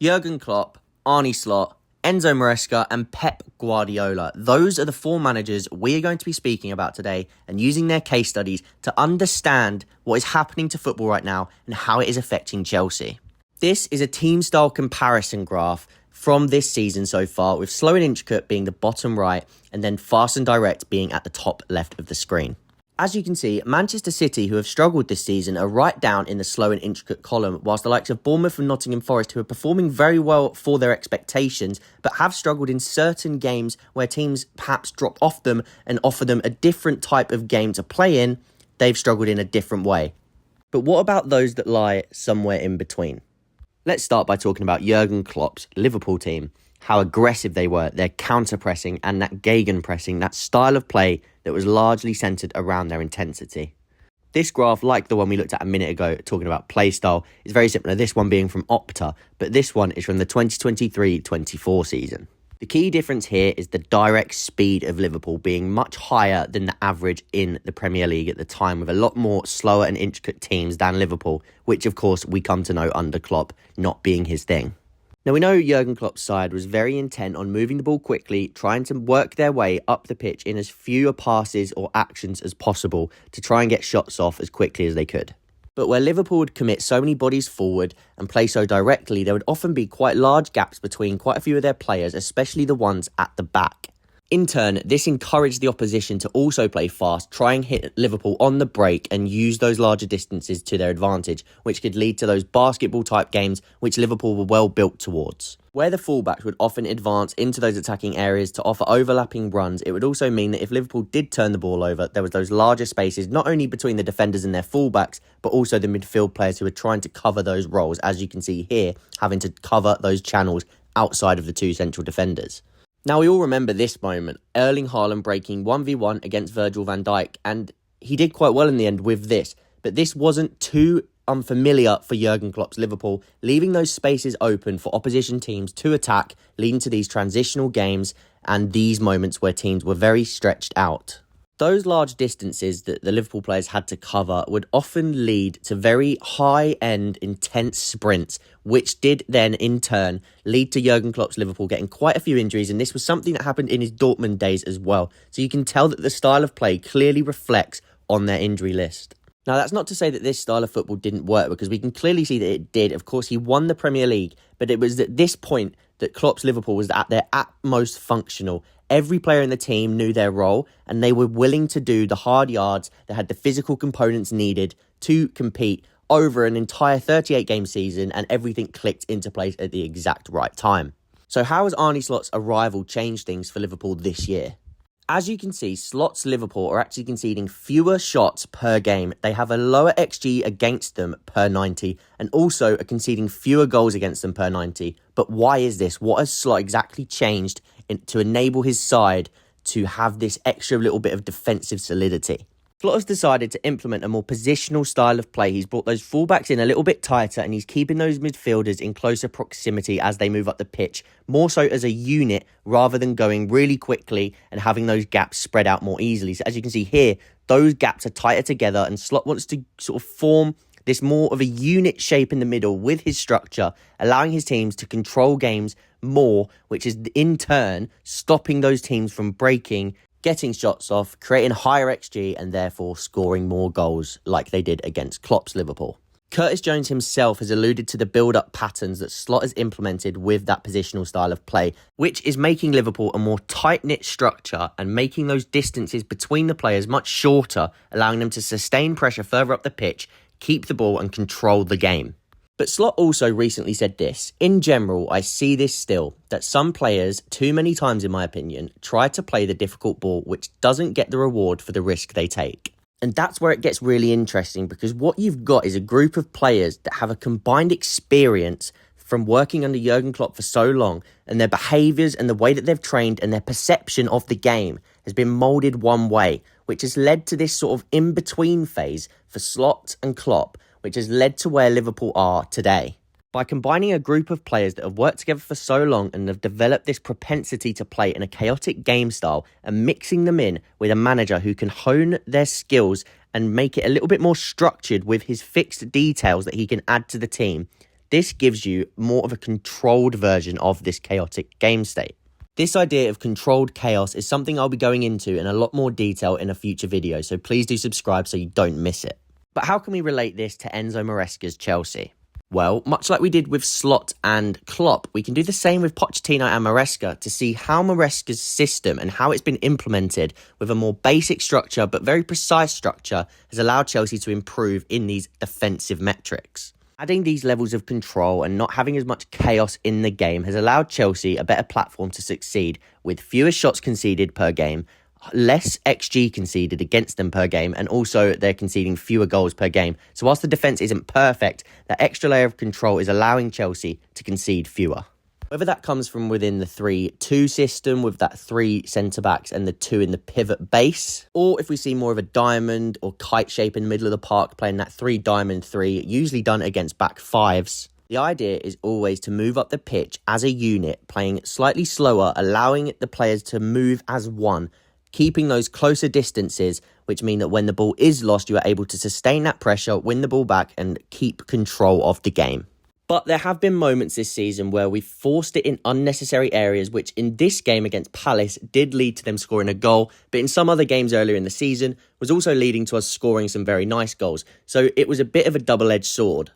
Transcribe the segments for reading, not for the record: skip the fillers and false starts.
Jurgen Klopp, Arne Slot, Enzo Maresca and Pep Guardiola. Those are the four managers we are going to be speaking about today and using their case studies to understand what is happening to football right now and how it is affecting Chelsea. This is a team-style comparison graph from this season so far, with slow and intricate being the bottom right and then fast and direct being at the top left of the screen. As you can see, Manchester City, who have struggled this season, are right down in the slow and intricate column, whilst the likes of Bournemouth and Nottingham Forest, who are performing very well for their expectations, but have struggled in certain games where teams perhaps drop off them and offer them a different type of game to play in, they've struggled in a different way. But what about those that lie somewhere in between? Let's start by talking about Jurgen Klopp's Liverpool team, how aggressive they were, their counter-pressing and that gegenpressing, that style of play that was largely centred around their intensity. This graph, like the one we looked at a minute ago, talking about play style, is very similar, this one being from Opta, but this one is from the 2023-24 season. The key difference here is the direct speed of Liverpool being much higher than the average in the Premier League at the time, with a lot more slower and intricate teams than Liverpool, which of course we come to know under Klopp not being his thing. Now, we know Jurgen Klopp's side was very intent on moving the ball quickly, trying to work their way up the pitch in as fewer passes or actions as possible to try and get shots off as quickly as they could. But where Liverpool would commit so many bodies forward and play so directly, there would often be quite large gaps between quite a few of their players, especially the ones at the back. In turn, this encouraged the opposition to also play fast, try and hit Liverpool on the break and use those larger distances to their advantage, which could lead to those basketball-type games which Liverpool were well built towards. Where the fullbacks would often advance into those attacking areas to offer overlapping runs, it would also mean that if Liverpool did turn the ball over, there was those larger spaces, not only between the defenders and their fullbacks, but also the midfield players who were trying to cover those roles, as you can see here, having to cover those channels outside of the two central defenders. Now, we all remember this moment, Erling Haaland breaking 1v1 against Virgil van Dijk, and he did quite well in the end with this, but this wasn't too unfamiliar for Jurgen Klopp's Liverpool, leaving those spaces open for opposition teams to attack, leading to these transitional games and these moments where teams were very stretched out. Those large distances that the Liverpool players had to cover would often lead to very high-end, intense sprints, which did then, in turn, lead to Jurgen Klopp's Liverpool getting quite a few injuries, and this was something that happened in his Dortmund days as well. So you can tell that the style of play clearly reflects on their injury list. Now, that's not to say that this style of football didn't work, because we can clearly see that it did. Of course, he won the Premier League, but it was at this point that Klopp's Liverpool was at their utmost functional. Every player in the team knew their role, and they were willing to do the hard yards that had the physical components needed to compete over an entire 38-game season, and everything clicked into place at the exact right time. So how has Arne Slot's arrival changed things for Liverpool this year? As you can see, Slot's Liverpool are actually conceding fewer shots per game. They have a lower XG against them per 90 and also are conceding fewer goals against them per 90. But why is this? What has Slot exactly changed to enable his side to have this extra little bit of defensive solidity? Slot has decided to implement a more positional style of play. He's brought those fullbacks in a little bit tighter and he's keeping those midfielders in closer proximity as they move up the pitch, more so as a unit rather than going really quickly and having those gaps spread out more easily. So as you can see here, those gaps are tighter together and Slot wants to sort of form this more of a unit shape in the middle with his structure, allowing his teams to control games more, which is in turn stopping those teams from breaking, getting shots off, creating higher XG and therefore scoring more goals like they did against Klopp's Liverpool. Curtis Jones himself has alluded to the build-up patterns that Slot has implemented with that positional style of play, which is making Liverpool a more tight-knit structure and making those distances between the players much shorter, allowing them to sustain pressure further up the pitch, keep the ball and control the game. But Slot also recently said this: in general, I see this still, that some players, too many times in my opinion, try to play the difficult ball which doesn't get the reward for the risk they take. And that's where it gets really interesting, because what you've got is a group of players that have a combined experience from working under Jurgen Klopp for so long, and their behaviours and the way that they've trained and their perception of the game has been moulded one way, which has led to this sort of in-between phase for Slot and Klopp, which has led to where Liverpool are today. By combining a group of players that have worked together for so long and have developed this propensity to play in a chaotic game style and mixing them in with a manager who can hone their skills and make it a little bit more structured with his fixed details that he can add to the team, This gives you more of a controlled version of this chaotic game state. This idea of controlled chaos is something I'll be going into in a lot more detail in a future video, so please do subscribe so you don't miss it. But how can we relate this to Enzo Maresca's Chelsea? Well, much like we did with Slot and Klopp, we can do the same with Pochettino and Maresca to see how Maresca's system and how it's been implemented with a more basic structure but very precise structure has allowed Chelsea to improve in these defensive metrics. Adding these levels of control and not having as much chaos in the game has allowed Chelsea a better platform to succeed with fewer shots conceded per game, less XG conceded against them per game, and also they're conceding fewer goals per game. So whilst the defence isn't perfect, that extra layer of control is allowing Chelsea to concede fewer. Whether that comes from within the 3-2 system with that 3 centre-backs and the 2 in the pivot base, or if we see more of a diamond or kite shape in the middle of the park playing that 3-diamond-3, usually done against back fives. The idea is always to move up the pitch as a unit, playing slightly slower, allowing the players to move as one, keeping those closer distances, which mean that when the ball is lost, you are able to sustain that pressure, win the ball back, and keep control of the game. But there have been moments this season where we've forced it in unnecessary areas, which in this game against Palace did lead to them scoring a goal, but in some other games earlier in the season was also leading to us scoring some very nice goals. So it was a bit of a double-edged sword.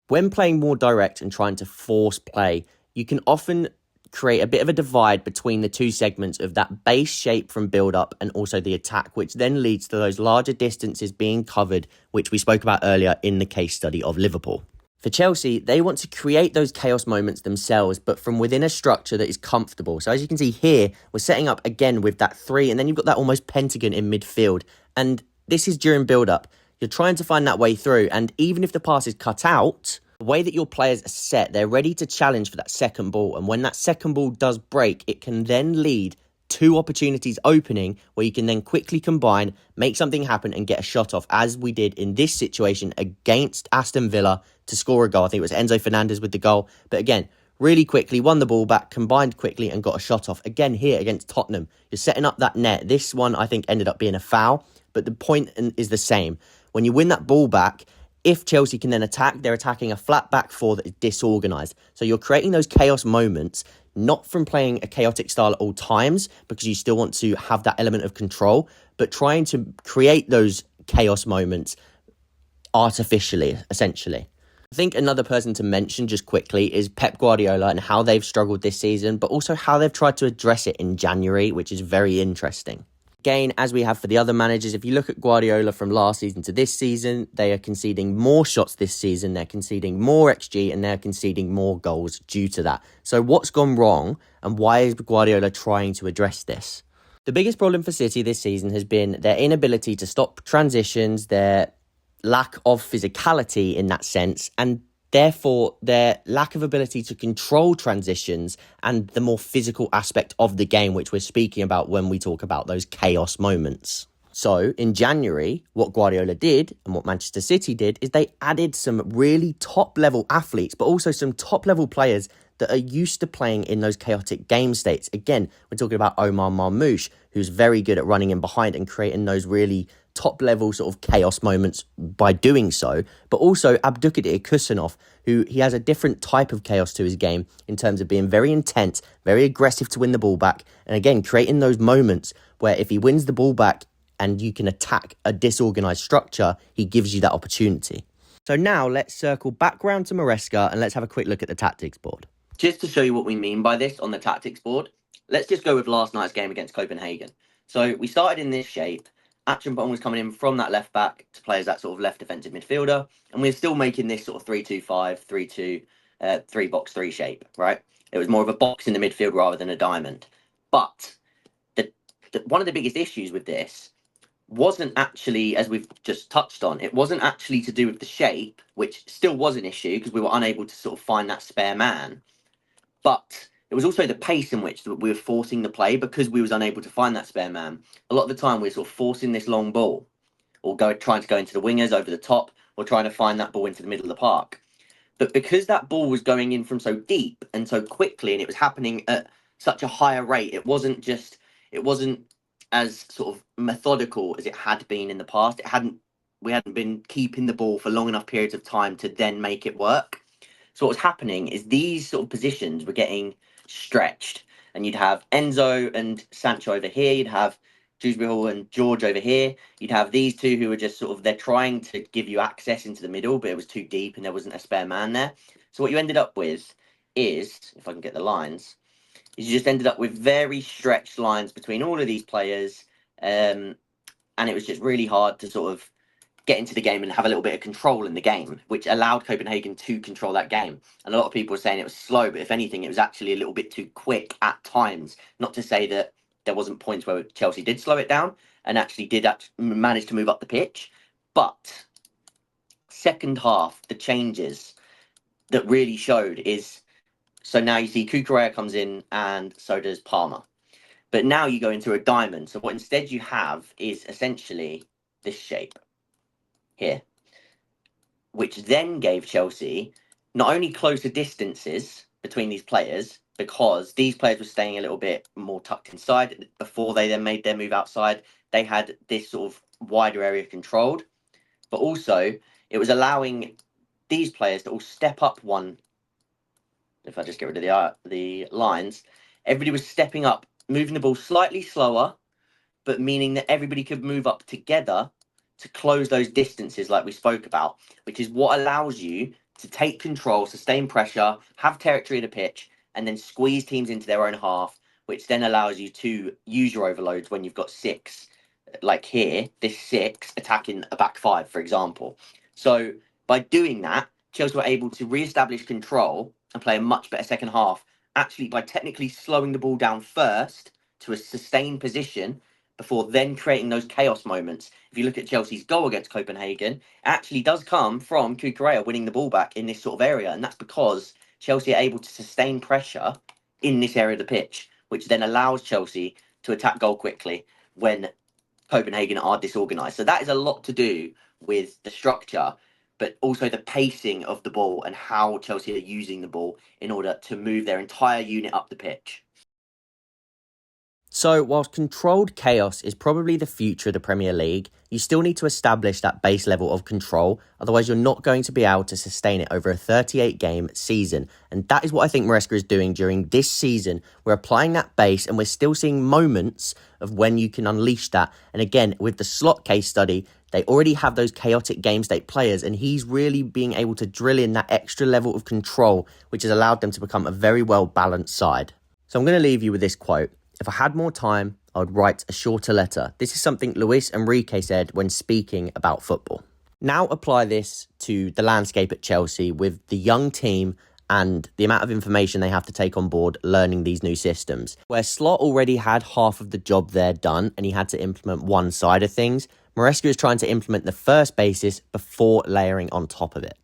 When playing more direct and trying to force play, you can often create a bit of a divide between the two segments of that base shape from build-up and also the attack, which then leads to those larger distances being covered, which we spoke about earlier in the case study of Liverpool. For Chelsea, they want to create those chaos moments themselves, but from within a structure that is comfortable. So as you can see here, we're setting up again with that 3, and then you've got that almost pentagon in midfield. And this is during build-up. You're trying to find that way through, and even if the pass is cut out, the way that your players are set, they're ready to challenge for that second ball. And when that second ball does break, it can then lead 2 opportunities opening where you can then quickly combine, make something happen and get a shot off, as we did in this situation against Aston Villa to score a goal. I think it was Enzo Fernandez with the goal. But again, really quickly, won the ball back, combined quickly and got a shot off. Again, here against Tottenham, you're setting up that net. This one, I think, ended up being a foul. But the point is the same. When you win that ball back, if Chelsea can then attack, they're attacking a flat back 4 that is disorganised. So you're creating those chaos moments, not from playing a chaotic style at all times, because you still want to have that element of control, but trying to create those chaos moments artificially, essentially. I think another person to mention just quickly is Pep Guardiola and how they've struggled this season, but also how they've tried to address it in January, which is very interesting. Again, as we have for the other managers, if you look at Guardiola from last season to this season, they are conceding more shots this season, they're conceding more XG, and they're conceding more goals due to that. So what's gone wrong, and why is Guardiola trying to address this? The biggest problem for City this season has been their inability to stop transitions, their lack of physicality in that sense, and therefore their lack of ability to control transitions and the more physical aspect of the game, which we're speaking about when we talk about those chaos moments. So in January, what Guardiola did and what Manchester City did is they added some really top level athletes, but also some top level players that are used to playing in those chaotic game states. Again, we're talking about Omar Marmoush, who's very good at running in behind and creating those really top level sort of chaos moments by doing so, but also Abdülkadir Kusanov, who he has a different type of chaos to his game in terms of being very intense, very aggressive to win the ball back, and again, creating those moments where if he wins the ball back and you can attack a disorganized structure, he gives you that opportunity. So now let's circle back round to Maresca and let's have a quick look at the tactics board. Just to show you what we mean by this on the tactics board, let's just go with last night's game against Copenhagen. So we started in this shape. Action was coming in from that left back to play as that sort of left defensive midfielder. And we're still making this sort of 3-2-5, 3-2, 3-box-3 shape, right? It was more of a box in the midfield rather than a diamond. But one of the biggest issues with this wasn't actually, as we've just touched on, it wasn't actually to do with the shape, which still was an issue because we were unable to sort of find that spare man. But it was also the pace in which we were forcing the play because we was unable to find that spare man. A lot of the time we were sort of forcing this long ball or trying to go into the wingers over the top or trying to find that ball into the middle of the park. But because that ball was going in from so deep and so quickly and it was happening at such a higher rate, it wasn't as sort of methodical as it had been in the past. We hadn't been keeping the ball for long enough periods of time to then make it work. So what was happening is these sort of positions were getting stretched, and you'd have Enzo and Sancho over here, you'd have Dewsbury and George over here, you'd have these two who are just sort of, they're trying to give you access into the middle, but it was too deep and there wasn't a spare man there. So what you ended up with is, if I can get the lines, is you just ended up with very stretched lines between all of these players, and it was just really hard to sort of get into the game and have a little bit of control in the game, which allowed Copenhagen to control that game. And a lot of people were saying it was slow, but if anything, it was actually a little bit too quick at times. Not to say that there wasn't points where Chelsea did slow it down and actually did manage to move up the pitch. But second half, the changes that really showed is, so now you see Cucurella comes in and so does Palmer. But now you go into a diamond. So what instead you have is essentially this shape here, which then gave Chelsea not only closer distances between these players, because these players were staying a little bit more tucked inside before they then made their move outside. They had this sort of wider area controlled, but also it was allowing these players to all step up one. If I just get rid of the lines, everybody was stepping up, moving the ball slightly slower, but meaning that everybody could move up together to close those distances like we spoke about, which is what allows you to take control, sustain pressure, have territory of the pitch, and then squeeze teams into their own half, which then allows you to use your overloads when you've got six, like here, this six attacking a back five, for example. So by doing that, Chelsea were able to re-establish control and play a much better second half, actually by technically slowing the ball down first to a sustained position before then creating those chaos moments. If you look at Chelsea's goal against Copenhagen, it actually does come from Cucurella winning the ball back in this sort of area, and that's because Chelsea are able to sustain pressure in this area of the pitch, which then allows Chelsea to attack goal quickly when Copenhagen are disorganised. So that is a lot to do with the structure, but also the pacing of the ball and how Chelsea are using the ball in order to move their entire unit up the pitch. So, whilst controlled chaos is probably the future of the Premier League, you still need to establish that base level of control, otherwise you're not going to be able to sustain it over a 38-game season. And that is what I think Maresca is doing during this season. We're applying that base and we're still seeing moments of when you can unleash that. And again, with the Slot case study, they already have those chaotic game state players, and he's really being able to drill in that extra level of control, which has allowed them to become a very well-balanced side. So I'm going to leave you with this quote. If I had more time, I would write a shorter letter. This is something Luis Enrique said when speaking about football. Now apply this to the landscape at Chelsea with the young team and the amount of information they have to take on board learning these new systems. Where Slot already had half of the job there done and he had to implement one side of things, Maresca is trying to implement the first basis before layering on top of it.